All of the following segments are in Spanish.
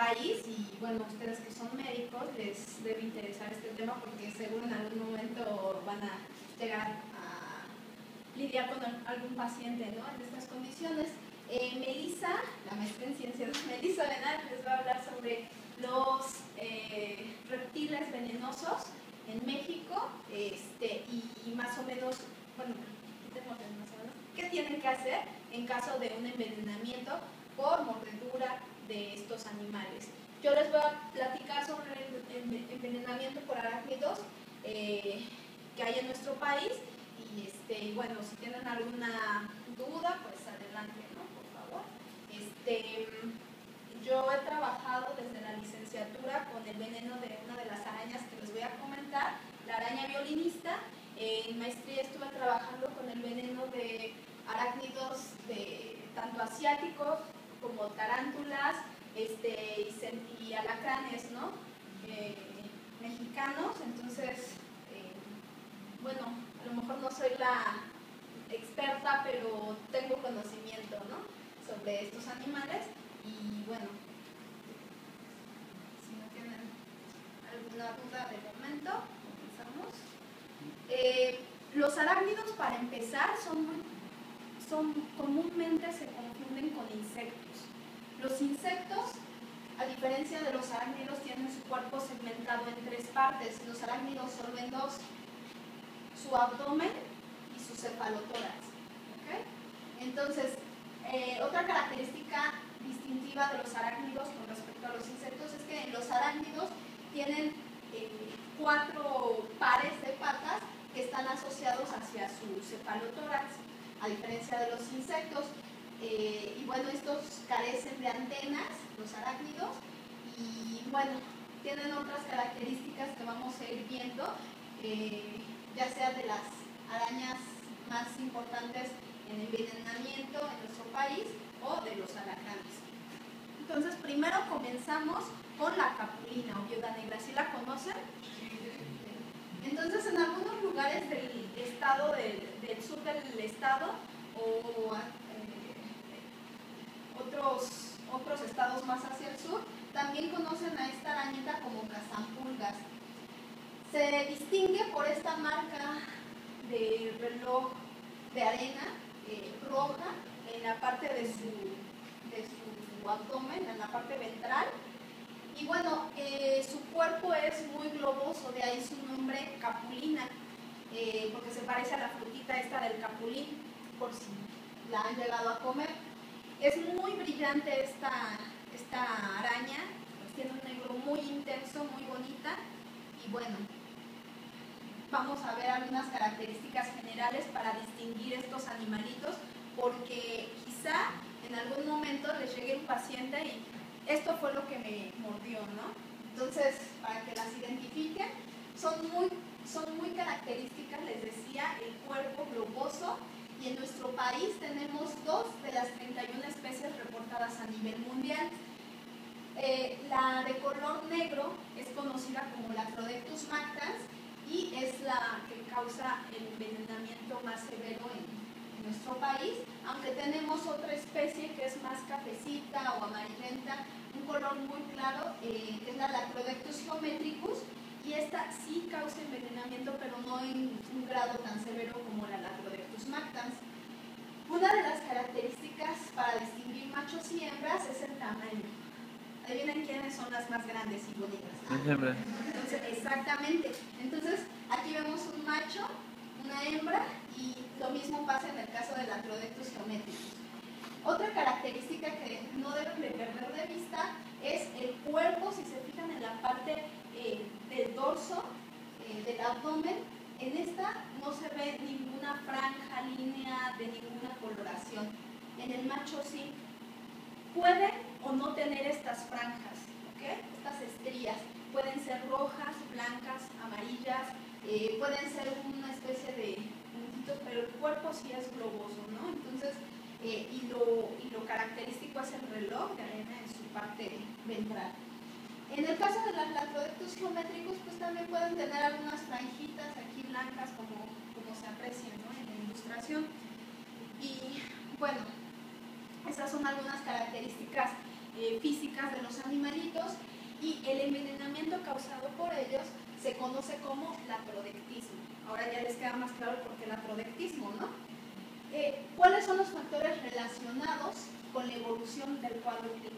país, y bueno, ustedes que son médicos les debe interesar este tema porque seguro en algún momento van a llegar a lidiar con algún paciente, ¿no?, en estas condiciones. Melissa, la maestra en ciencias, Melissa Benal, les va a hablar sobre los reptiles venenosos en México, y más o menos, bueno, qué tienen que hacer en caso de un envenenamiento por mordedura de estos animales. Yo les voy a platicar sobre el envenenamiento por arácnidos que hay en nuestro país, y bueno, si tienen alguna duda, pues adelante, ¿no?, por favor. Yo he trabajado desde la licenciatura con el veneno de una de las arañas que les voy a comentar, la araña violinista. En maestría estuve trabajando con el veneno de arácnidos tanto asiáticos como tarántulas y alacranes, ¿no?, mexicanos. Entonces, bueno, a lo mejor no soy la experta, pero tengo conocimiento, ¿no?, sobre estos animales. Y bueno, si no tienen alguna duda de momento, comenzamos. Los arácnidos, para empezar, comúnmente se confunden con insectos. Los insectos, a diferencia de los arácnidos, tienen su cuerpo segmentado en 3 partes. Los arácnidos solo ven 2, su abdomen y su cefalotórax. ¿Okay? Entonces, otra característica distintiva de los arácnidos con respecto a los insectos es que los arácnidos tienen 4 pares de patas que están asociados hacia su cefalotórax, a diferencia de los insectos. Y bueno, estos carecen de antenas, los arácnidos, y bueno, tienen otras características que vamos a ir viendo, ya sea de las arañas más importantes en envenenamiento en nuestro país o de los alacranes. Entonces, primero comenzamos con la capulina o viuda negra. ¿Sí la conocen? Entonces, en algunos lugares del estado, del sur del estado, o otros estados más hacia el sur, también conocen a esta arañita como cazampulgas. Se distingue por esta marca de reloj de arena roja en la parte de su abdomen, en la parte ventral. Y bueno, su cuerpo es muy globoso, de ahí su nombre capulina, porque se parece a la frutita esta del capulín, por si la han llegado a comer. Es muy brillante esta araña, pues tiene un negro muy intenso, muy bonita. Y bueno, vamos a ver algunas características generales para distinguir estos animalitos, porque quizá en algún momento les llegue un paciente y esto fue lo que me mordió, ¿no? Entonces, para que las identifiquen, son muy características, les decía, el cuerpo globoso, y en nuestro país tenemos 2 de las 31 especies reportadas a nivel mundial. La de color negro es conocida como la Lacrodectus mactans y es la que causa el envenenamiento más severo en nuestro país, aunque tenemos otra especie que es más cafecita o amarillenta, un color muy claro, que es la Lacrodectus geometricus, y esta sí causa envenenamiento, pero no en un grado tan severo como la Lacrodectus mactans. Una de las características para distinguir machos y hembras es el tamaño. Adivinen quiénes son las más grandes y bonitas. Entonces, exactamente. Entonces, aquí vemos un macho, una hembra, y lo mismo pasa en el caso del Lacrodectus geometricus. Otra característica que no deben de perder de vista es el cuerpo. Si se fijan en la parte del dorso, del abdomen, en esta no se ve ninguna franja, línea de ninguna coloración. En el macho sí. Puede o no tener estas franjas, ¿okay? Estas estrías. Pueden ser rojas, blancas, amarillas, pueden ser una especie de puntitos, pero el cuerpo sí es globoso, ¿no? Entonces, y lo característico es el reloj de arena en su parte ventral. En el caso de las Lacrodectus geometricus, pues también pueden tener algunas franjitas aquí blancas, como se aprecia, ¿no?, en la ilustración. Y bueno, esas son algunas características físicas de los animalitos, y el envenenamiento causado por ellos se conoce como latrodectismo. Ahora ya les queda más claro por qué latrodectismo, ¿no? ¿Cuáles son los factores relacionados con la evolución del cuadro clínico?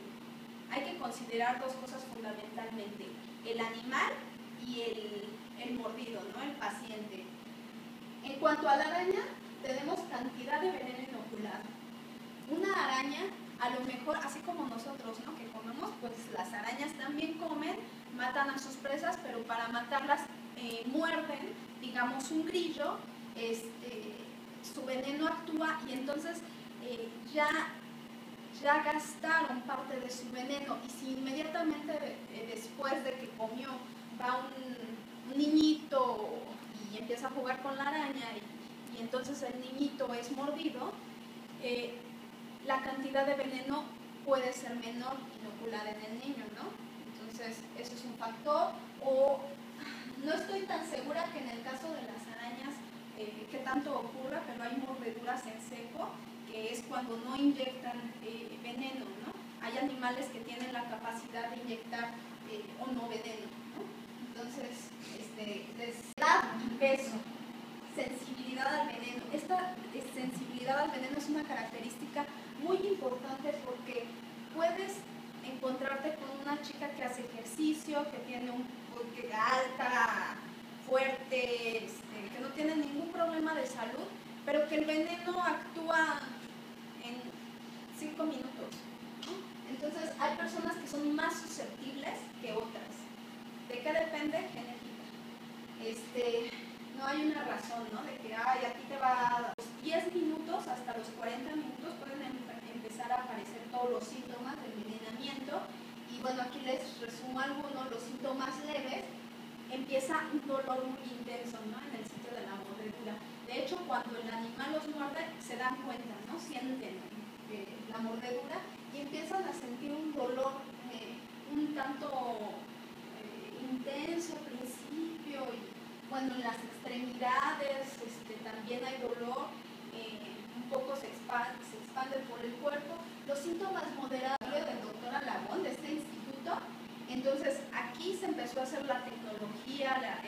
Hay que considerar dos cosas fundamentalmente: el animal y el mordido, ¿no? El paciente. En cuanto a la araña, tenemos cantidad de veneno inoculado. Una araña, a lo mejor, así como nosotros, ¿no? Que comemos, pues las arañas también comen, matan a sus presas, pero para matarlas muerden, digamos, un grillo, su veneno actúa y entonces ya gastaron parte de su veneno, y si inmediatamente después de que comió va un niñito y empieza a jugar con la araña y entonces el niñito es mordido, la cantidad de veneno puede ser menor inoculada en el niño, ¿no? Entonces, eso es un factor. O no estoy tan segura que en el caso de las arañas que tanto ocurra, pero hay mordeduras en seco, que es cuando no inyectan veneno, ¿no? Hay animales que tienen la capacidad de inyectar o no veneno, ¿no? Entonces, edad y peso, sensibilidad al veneno. Esta sensibilidad al veneno es una característica muy importante porque puedes encontrarte con una chica que hace ejercicio, que tiene que alta, fuerte, que no tiene ningún problema de salud, pero que el veneno actúa en 5 minutos, ¿no? Entonces hay personas que son más susceptibles que otras. ¿De qué depende? Genética. No hay una razón, ¿no? De que a ti te va a los 10 minutos hasta los 40 minutos pueden empezar a aparecer todos los síntomas del envenenamiento. Y bueno, aquí les resumo algunos. Los síntomas leves: empieza un dolor muy intenso, ¿no? En el sitio de la mordedura. De hecho, cuando el animal los muerde, se dan cuenta, ¿no? Sienten la mordedura y empiezan a sentir un dolor un tanto intenso al principio, y bueno, en las extremidades también hay dolor, un poco se expande por el cuerpo. Los síntomas moderados del doctor Alagón, de este instituto. Entonces aquí se empezó a hacer la tecnología,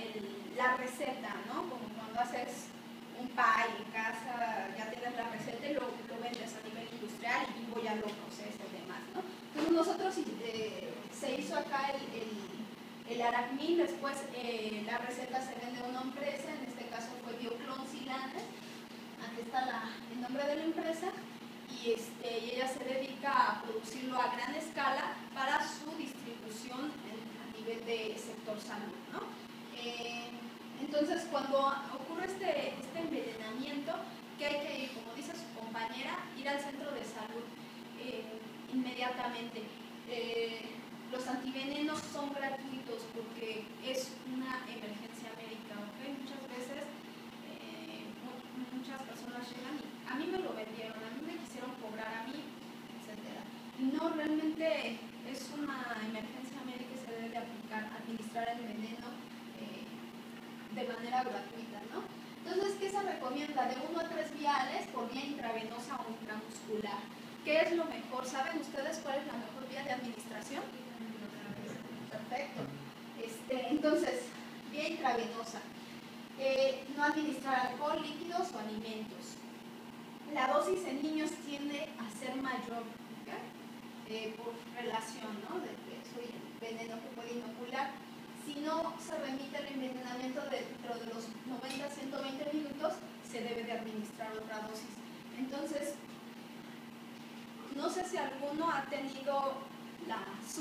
la receta, ¿no? Como cuando haces un pie en casa, ya tienes la receta y lo vendes a nivel industrial y Bimbo ya lo procesa y demás, ¿no? Entonces nosotros se hizo acá el Aracmin. Después la receta se vende a una empresa, en este caso fue Bioclon Silanes. Aquí está el nombre de la empresa, y ella se dedica a producirlo a gran escala para su distribución a nivel de sector salud, ¿no? Entonces, cuando ocurre este envenenamiento, que hay que ir, como dice su compañera, ir al centro de salud inmediatamente. Los antivenenos son gratuitos porque es una emergencia médica, ¿ok? Muchas veces muchas personas llegan y a mí me lo vendieron, a mí me quisieron cobrar, a mí, etc. No, realmente es una emergencia médica y se debe administrar el veneno de manera gratuita, ¿no? Entonces, ¿qué se recomienda? De 1 a 3 viales por vía intravenosa o intramuscular. ¿Qué es lo mejor? ¿Saben ustedes cuál es la mejor vía de administración? Perfecto. Entonces, vía intravenosa. No administrar alcohol, líquidos o alimentos. La dosis en niños tiende a ser mayor, ¿okay? Por relación, ¿no? Del peso y el veneno que puede inocular. Si no se remite el envenenamiento dentro de los 90 a 120 minutos, se debe de administrar otra dosis. Entonces, no sé si alguno ha tenido la